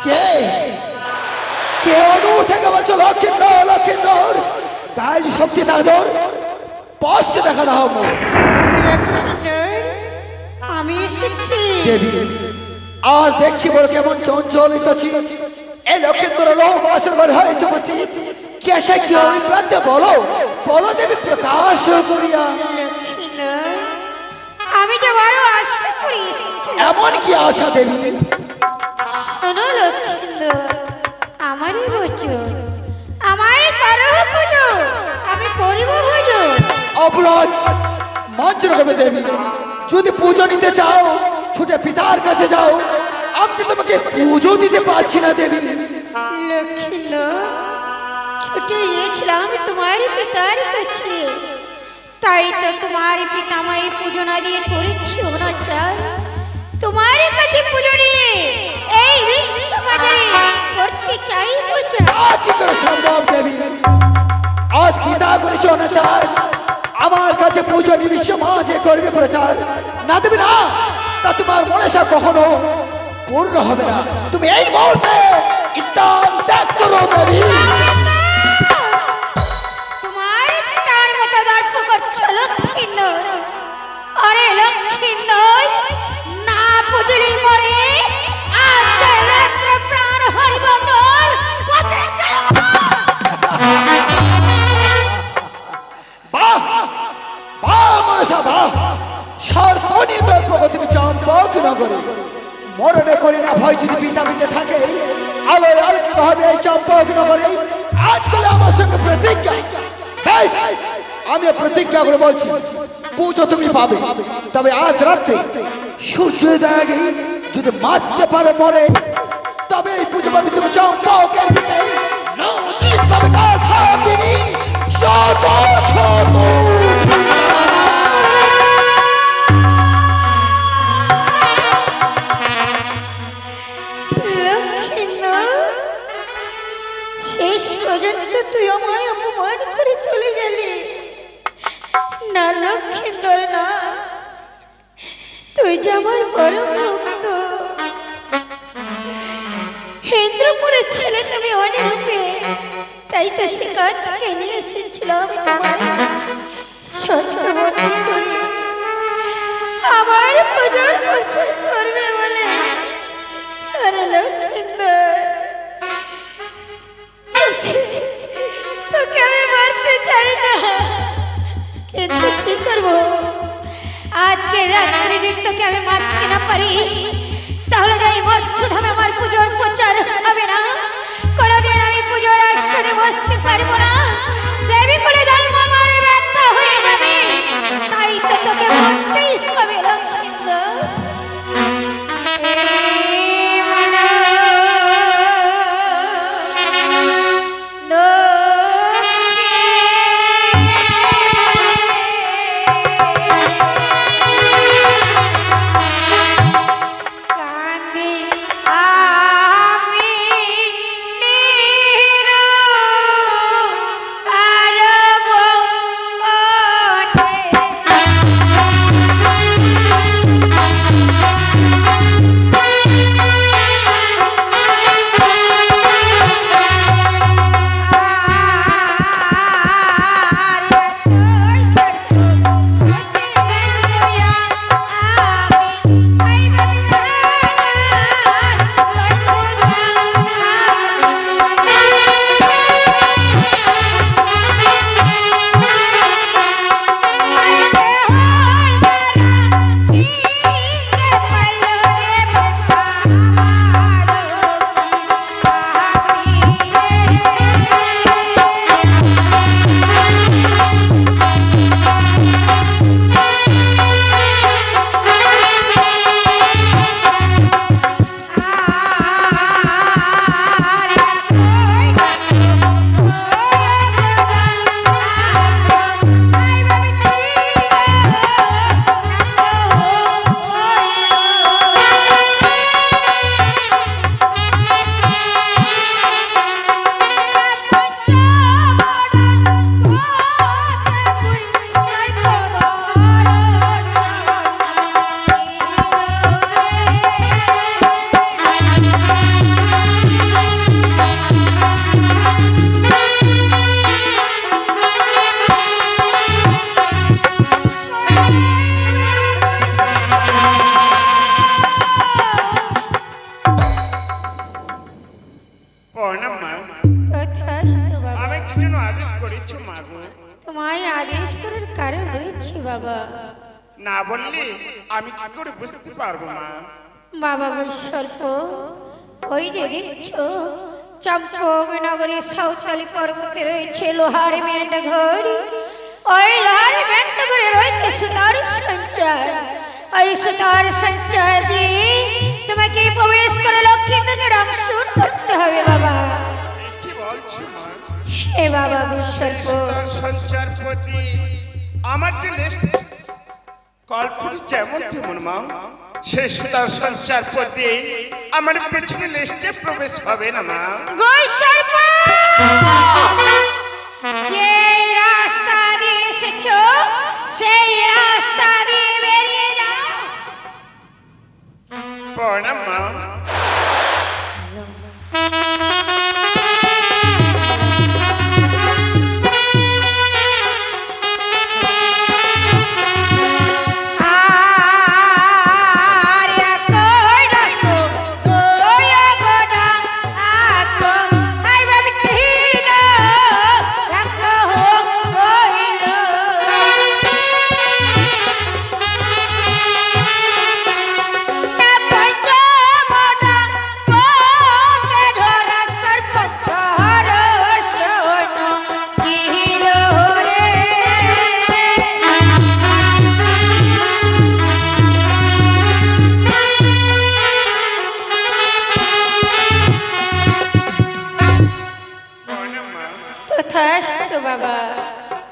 কে কে দূর থেকে বলছো লক্ষিন্দর লক্ষিন্দর কাজ শক্তি তাদের পাশে দেখা না হবো আমি এসেছি দেবী আজ দেখছি বড় কেমন চঞ্চলিত ছিল এই লক্ষিন্দর লোহ বাসর ঘর হয়েছে উপস্থিত কেসে কি আমি প্রান্তে বলো বলো দেবী প্রকাশ করিয়া লক্ষিন্দর আমি যে বড় আশা করে এসেছি এমন কি আশা দেবী শোনো লক্ষিন্দর আমারই বুঝো আমায় করো বুঝো আমি করিব বুঝো অপরাধ মঞ্চর হবে দেবী যদি পুজো নিতে চাও ছুটে পিতার কাছে যাও আমি যে তোমাকে পুজো দিতে পারছি না দেবী লক্ষিন্দর ছুটে গিয়েছিলাম তোমারই পিতার কাছে তাই তো তোমারই পিতা আমায় পুজো না দিয়ে করেছি অনাচার তোমারই কাছে পুজো নিয়ে এই বিশ্ব বাজারে করতে চাই পুজো কি করে সম্ভব দেবী আজ পিতা করেছে অনাচার আমার কাছে পুজো নিবিশ্ব মাঝে করবে প্রচার না দেবে না তা তোমার মনসা কখনো পূর্ণ হবে না তুমি এই মুহূর্তে স্থান ত্যাগ করো দেবী তোমারই পিতার মতো দর্প করছো লক্ষিন্দর আরে লক্ষিন্দর না পুজলি মরে আজকে রাত্রে প্রাণ হরিবন্দর পথে বাহ বাহ মনসা বাহ সর্বনিত তুমি চম্পক নগরে মরণে করি না ভয় যদি পিতা বেঁচে থাকে আলোয় আলোকিত হবে এই চম্পক নগরে আজকাল আমার সঙ্গে প্রতিজ্ঞা বেশ আমি প্রতিজ্ঞা করে বলছি পুজো তুমি পাবে তবে আজ রাত্রে সূর্যোদয় আগে যদি মারতে পারে মরে তবে এই পুজো পাবে তুমি চম্পকের দিকে না উচিত পাবে কাজ হাবিনি শত শত লক্ষিন্দর শেষ পর্যন্ত তুই আমায় অপমান করে চলে গেলি না লক্ষিন্দর না তুই যে আমার বড় ভক্ত ইন্দ্রপুরের ছেলে তুমি অনিরূপে তাই তো শিকার থেকে নিয়ে এসেছিলাম আমি তোমায় সত্যবতী করে আমার পুজোর প্রচার করবে বলে আরে লক্ষিন্দর তোকে আমি মারতে চাই না কিন্তু কি করবো আজকে রাত্রে যদি তোকে আমি মারতে না পারি তাহলে যাই মর্যধামে আমার পুজোর প্রচার হবে না কোনোদিন আমি পুজোর আসনে বসতে পারবো না দেবী করে জন্ম মারে ব্যর্থ হয়ে যাবে তাই তো তোকে মারতেই হবে লক্ষিন্দর বাবা। না বললে আমি কি করে বুঝতে পারবো মা? বাবা বৈশ্বল্প, ওই যে দেখছো চম্পকনগরের সাঁওতালি পর্বতে রয়েছে লোহার মেন্ডঘর। ওই লোহার মেন্ডঘরে রয়েছে সুতার সঞ্চার। ওই সুতার সঞ্চার দিয়ে তোমাকে প্রবেশ করে লক্ষ্মীদেরকে রক্ষণ করতে হবে বাবা। এই কি বলছো মা? হে বাবা বৈশ্বল্প, সুতার সঞ্চার প্রতি আমার যে কল্পনা যেমন তেমন মা, সেই সুতার সঞ্চার প্রতি আমার পেছনে লিস্টে প্রবেশ হবে না মা। বৈশ্বল্প, যে রাস্তা দিয়ে এসেছো সেই রাস্তা দিয়ে বেরিয়ে যাও। প্রণাম মা।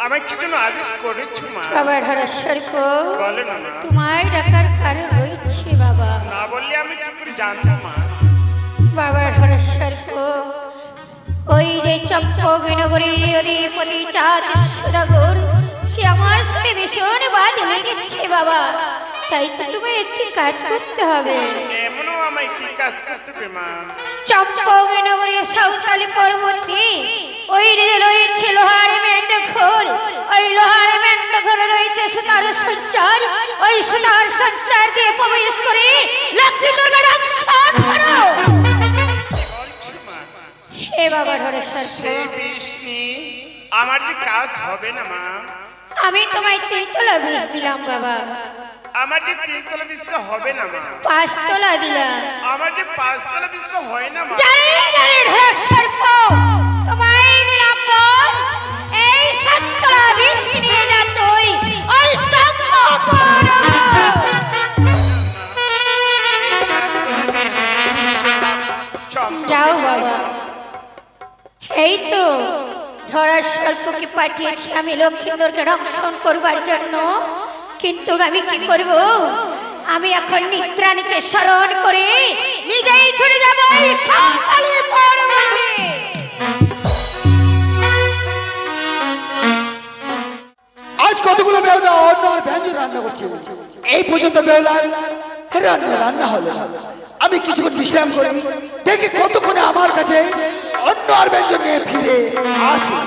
আমায় কি জন্য আদেশ করেছো মা? বাবা হরস্বল্প, বলে না মা। তোমায় ডাকার কারণ রয়েছে বাবা। না বললে আমি কি করে জানবো মা? বাবা হরস্বল্প, ওই যে চম্পকনগরের অধিপতি চাঁদ সদাগর, সে আমার সাথে ভীষণ বাদ লেগেছে বাবা। তাই তো তোমায় একটি কাজ করতে হবে। এমনও আমায় কি কাজ করতে হবে মা? চম্পকনগরের সাঁওতালি পর্বতে ওই রয়েছে লোহার মেন্ডঘর। ওই লোহার মেন্ডঘরে রয়েছে সুতার সঞ্চার। ওই সুতার সঞ্চার দিয়ে প্রবেশ করে লক্ষ্মী দুর্গা রক্ষণ করো। হে বাবা হরস্বল্প, সেই বিষ্ণু আমার যে কাজ হবে না মা। আমি তোমায় 3 তোলা বিষ দিলাম বাবা। আমার যে 3 তলা বিশ্ব হবে না মা। 5 তোলা দিলাম। আমার যে 5 তলা বিশ্ব হয় না মা। জানি জানি হরস্বল্প, তোমায় দিলাম বল। এই 7 তোলা বিষ নিয়ে যা তুই ওই চম্পকনগর। যাও বাবা। এই তো হরস্বল্পকে পাঠিয়েছি আমি লক্ষ্মীন্দরকে রক্ষণ করবার জন্য, কিন্তু আমি কি করব? আমি এখন নিদ্রাণীকে স্মরণ করে নিজেই ছুটে যাব এই সাঁওতালি পর্বতে। আজ কতগুলো বেহুলা অন্য আর ব্যঞ্জন রান্না করছে, এই পর্যন্ত বেহুলা রান্না হলো না। আমি কিছুক্ষণ বিশ্রাম করি, দেখি কতক্ষণে আমার কাছে অন্য আর ব্যঞ্জন নিয়ে ফিরে আসি।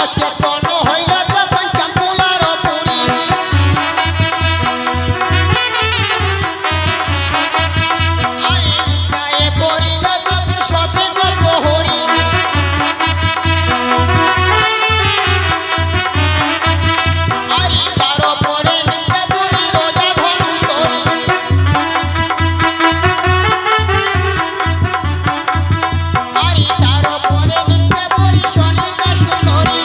অচেতন হইল তখন চম্পুলার পুরী আরে গায়ে পড়িল তখন সতেজ প্রহরী আরে তার পরে নিদ্রা পুরী রোজা ধন্বন্তরী আরে তার পরে নিদ্রা পুরী সনিতা সুন্দরী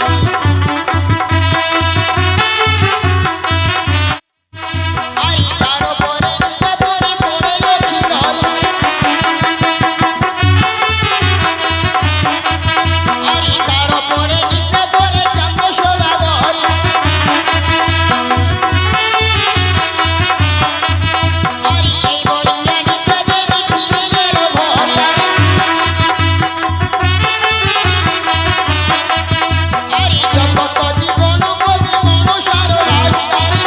আরে তার পরে নিদ্রা পুরী পরে লক্ষ্মী ধরী আরে তার পরে নিদ্রা পরে চন্দ্র সদাগরী আরে এই বলিয়া নিদ্রা দেবী ফিরে গেল ঘরে আরে জগত জীবন কবি মনসার রাজধানী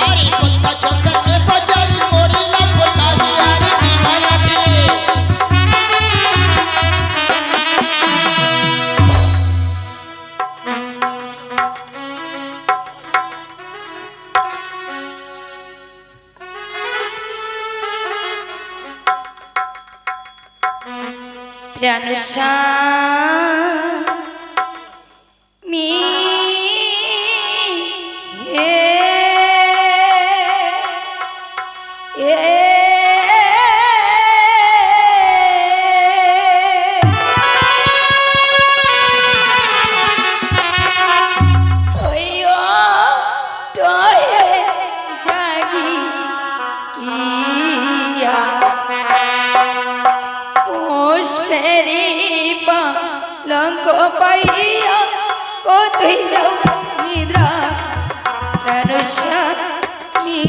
আরে কথা চন্দ্রকে পচারি করিলাম কাজী আরে কি মায়াতে প্রাণস্বামী হে জাগিয়া পুষ্পেরি লঙ্ক পাইয়া কোথায় যাও নিদ্রা প্রাণস্বামী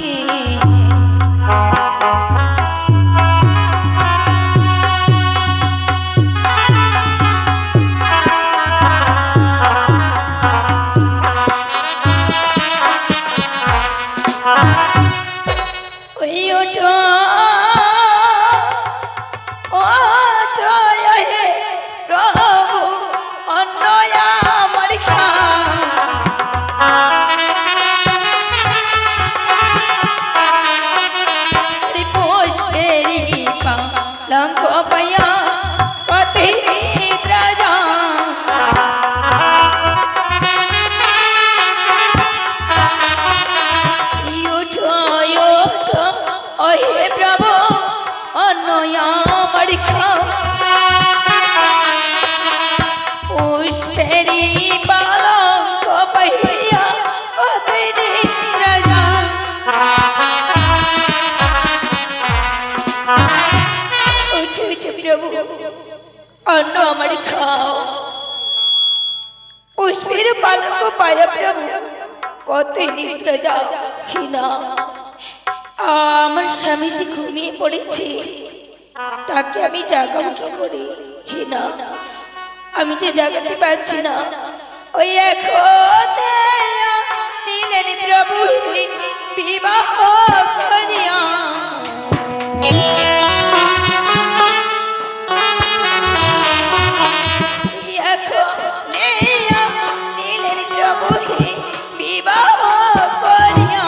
ওই ওঠো ওঠো হে প্রভু অন্নয়া মরিখা পুষ্পেরি লঙ্ক পাইয়া পতি রাজা ওঠো ওঠো ও হে প্রভু অন্নয়া মরিখা পুষ্পেরি পালঙ্ক পাইয়া পতি রাজা উঠে উঠে প্রভু অন্ন আমার খাও পুষ্পের পালঙ্ক পায়া প্রভু কত নিদ্রা যাও হিনা আমার স্বামী যে ঘুমিয়ে পড়েছে তাকে আমি জাগাবো কি করে হিনা আমি যে জাগাতে পারছি না ওই এখন নিলেন প্রভু বিবাহ করিয়া নিলেন প্রভু বিবাহ করিয়া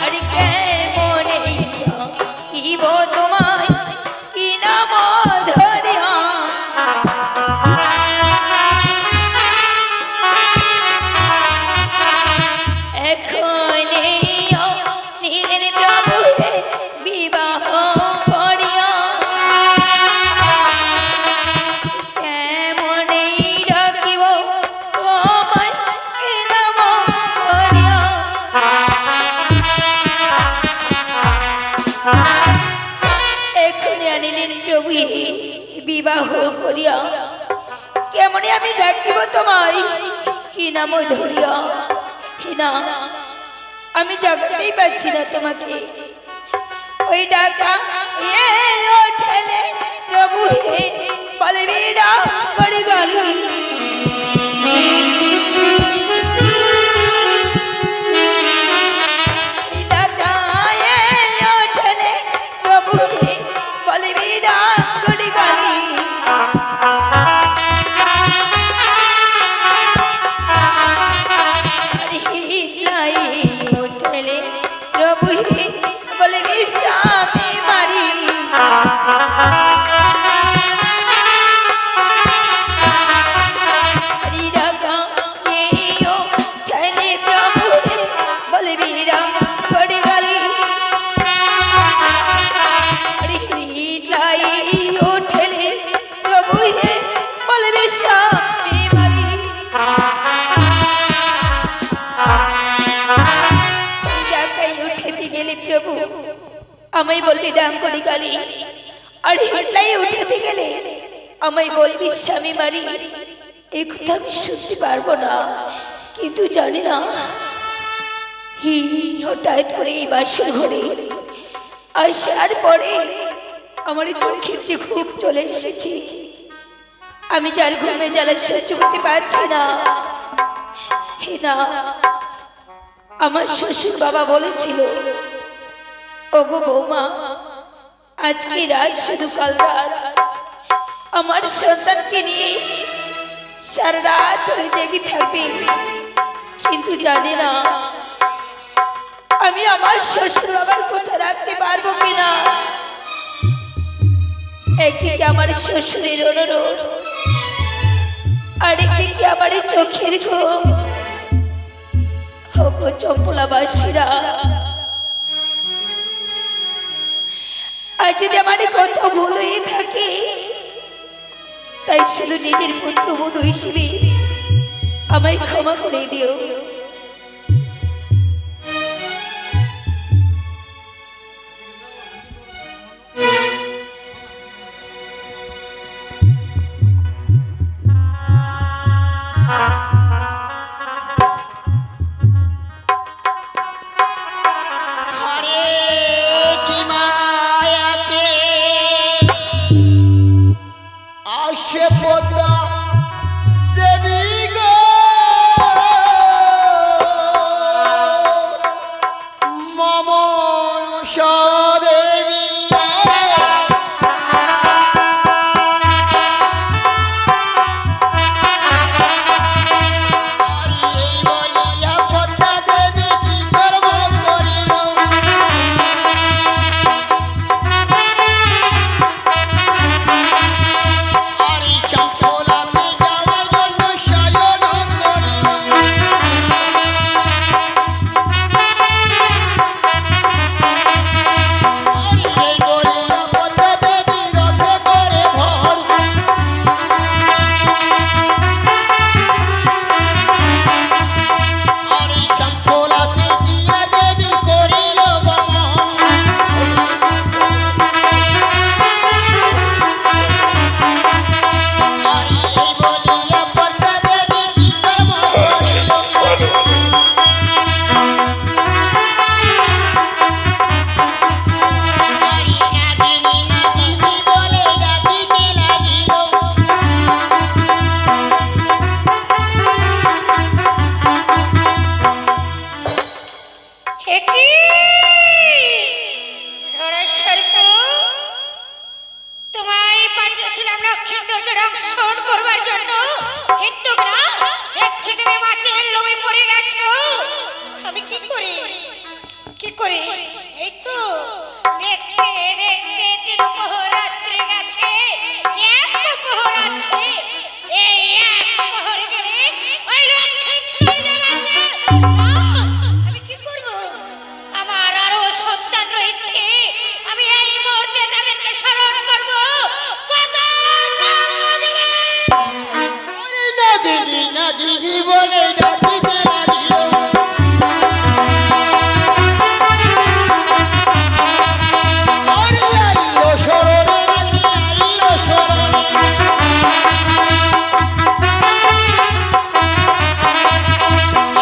আরে কে মনে কিব তোমায় কি নাম ধরিয়া এখন নিলেন প্রভু বিবাহ করিয়া কেমনে ডাকিব তোমায় কি নাম ধরিয়া এখনই আনিলেন প্রভু বিবাহ করিয়া কেমনে আমি ডাকিব তোমায় কি নাম ধরিয়া হিনা আমি জাগাতেই পাচ্ছি না তোমাকে ওই ডাকা এ ওঠেলে প্রভু হে বলবীরা পড়ে গেল ডাকা এ গেলে প্রভু, আমায় বলবি ডাঙ্গরি গালি, আর হেডলাই উঠাতে গেলে আমায় বলবি স্বামী মারি। এই কথা আমি শুনতে পারবো না, কিন্তু জানি না হঠাৎ করে এই বাসর ঘরে আসার পরে আমার চোখের যে ঘুম চলে এসেছে, আমি যার ঘুমে জ্বালা সহ্য করতে পারছি না। হে না, আমার শ্বশুর বাবা বলেছিল, ওগো বৌমা, আজকে রাত শুধু কাল রাত আমার সন্তানকে নিয়ে সারা রাত ধরে জেগে থাকবে। কিন্তু জানি না আমি আমার শ্বশুর বাবার কথা রাখতে পারবো কিনা। একদিকে আমার শ্বশুরের অনুরোধ, আরেকদিকে আমার চোখের ঘুম। হোক চম্পলাবাসীরা, আর যদি আমার কথা ভুল হয়ে থাকে, তাই শুধু নিজের পুত্রবধূ হিসেবে আমায় ক্ষমা করে দিও। আরে কি মায়াতে আসে পদ্মা দেবী গো, মম দেবী। বলিয়া পদ্মা দেবী কি কর্ম করিল, আরে চম্পলাতে যাওয়ার জন্য শয়ন করিল। আরে বলিয়া পদ্মা দেবী রথে করে ভর, আরে চম্পলাতে গিয়া দেবী করিল গমন। আরে বলিয়া পদ্মা দেবী কি কর্ম করিল, আরে নাগিনী নাগিনী বলে ডাকিতে লাগিল। হে কি ধরেশ্বরীপু, তোমায় পাঠিয়েছিলাম লক্ষ্মীন্দরকে রক্ষণ করবার জন্য, কিন্তু না, দেখছি তুমি মাছের লোভে পড়ে গেছো। আমি কি করি এই তো দেখতে দেখতে 3 প্রহর রাত্রি গেছে, 1 প্রহর আছে। এই 1 প্রহর গেলে ওই লক্ষ্মীন্দর যাবে। আমি কি করব? আমার আরো সন্তান রয়েছে, আমি এই মুহূর্তে তাদেরকে স্মরণ করব। আরে নাগিনী নাগিনী বলে ডাকিতে লাগিল। আরে আইলো শরণে নাগিনী আইলো শরণে,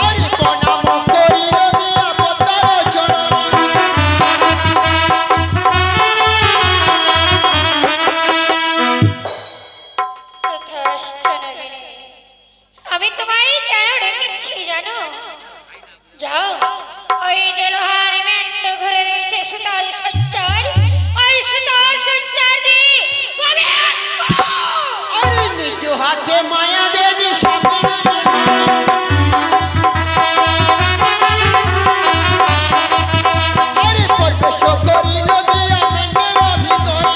আরে প্রণাম করিল দিয়া পদ্মার চরণে। আমি তোমায় কেন রেখেছি জানো? যাও, ওই যে লোহার মেন্ড ঘরে রয়েছে সুতার সঞ্চার, ওই সুতার সঞ্চার দিয়ে প্রবেশ করো। আরে নিজ হাতে মায়া দেবী স্বপ্ন, আরে প্রবেশ করিল দিয়া মেঘের ভিতরে।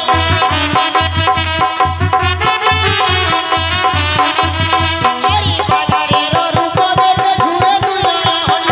আরে বাজারের রূপ দেখে ঝুরে দুই নয়ন,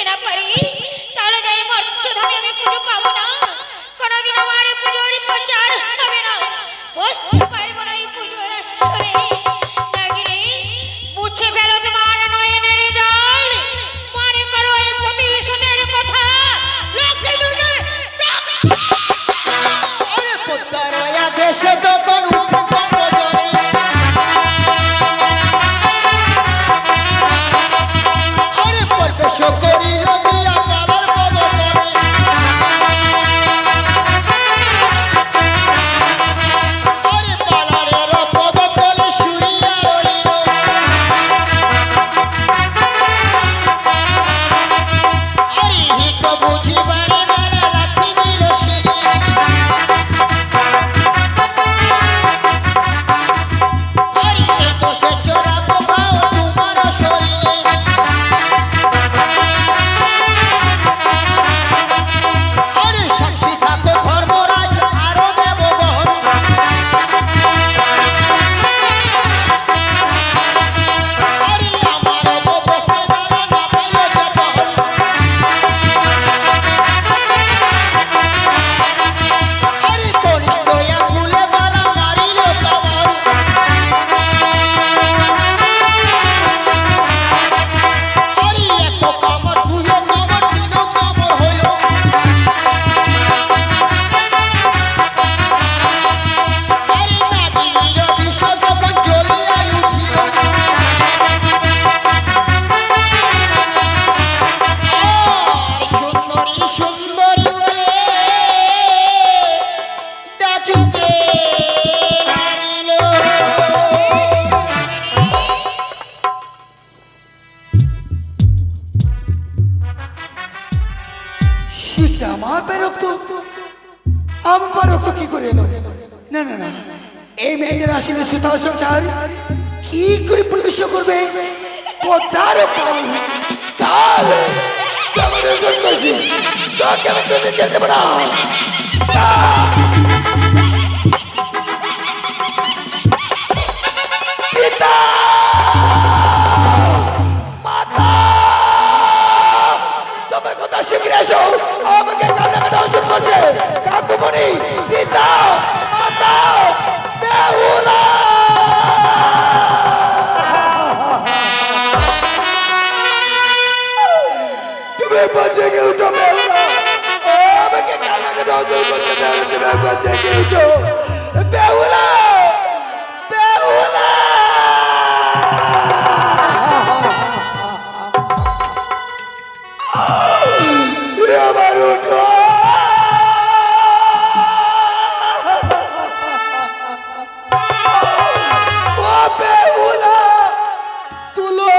না পারি তাহলে যাই মর্তধামে আমি পুজো পাবো না, কোনোদিন আমার এই পুজোর প্রচার হবে না, বসতে পারবো না এই পুজোর আসরে। নাগিনী মুছে ফেলো তোমার নয়নের জল, মনে করো এই প্রতিশোধের কথা। লক্ষ্মী দুর্গা আরে পদ্মারয়া দেশে তখন উঠে কম্পজনে আরে প্রবেশ করিল দিয়া কালার পদতলে আরে কালারের পদতলে শুইয়া রইল আরে হিত বুঝিবারে বেলা লাথি দিল শিরি আরে এত সে চোরা পোকাও তোমার শরীরে আরে সাক্ষী থাকো ধর্মরাজ আরো দেবগণ আরে আমার তো বসতে বেলা না পাইল যতন আরে কনিষ্ঠ আঙ্গুলে বালা মারিল কামড় আরে এক কামড় দুই কামড় তিন কামড় হইল আরে নাগিনীর বিষ যখন জ্বলিয়া উঠিল আর সুন্দরী সুন্দরী বলে ডাকিতে লাগিল সেটা আমার রক্ত, আমার রক্ত কি করে এলো? না না না, এই মেয়েদের আসলে সুতার সংসার কি করে প্রবেশ করবে? পদ্মার কাল কাল কেমন রেজন করছিস? তোকে আমি কেঁদে ছেড়ে দেবো না। পিতা মাতা তোমার কথা শিখে এসো, আমাকে কান্নাকে দর্শন করছে কাকুমণি, পিতা মাতা বেহুলা। তুমি বাঁচে গিয়ে উঠো বেহুলা, আমাকে কান্নাকে দর্শন করছে বেহুলা, তুমি বাঁচে গিয়ে উঠো বেহুলা বেহুলা। আমার উঠো, ও বেহুলা তুলো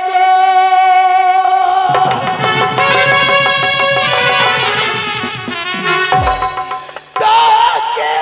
গো। তাকে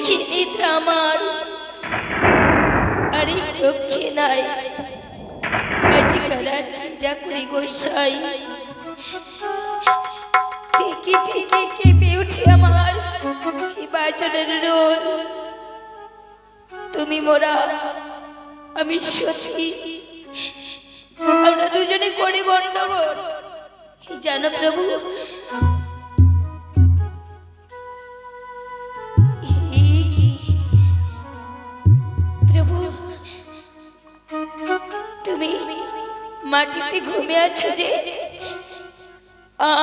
কি নিদ্রা আমার আরে চোখে নাই আজি রাত্রি যা করি গোসাই থেকে থেকে কেঁপে উঠে আমার বাজনের রোল তুমি মোরা আমি সতী আমরা দুজনে করি গন্ডগোল জানো প্রভু প্রভু তুমি মাটিতে ঘুমিয়ে আছো যে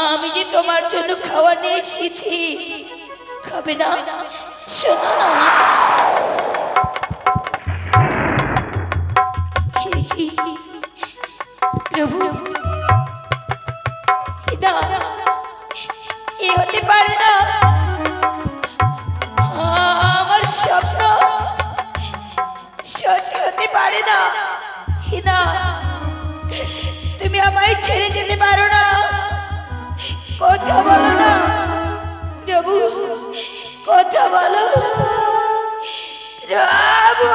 আমি যে তোমার জন্য খাওয়া নিয়ে এসেছি খাবে না শোনো না প্রভু এ হতে পারে না আমার স্বপ্ন সত্যি হতে পারে না হিনা তুমি আমায় ছেড়ে যেতে পারো না কথা বলো না প্রভু কথা বলো প্রভু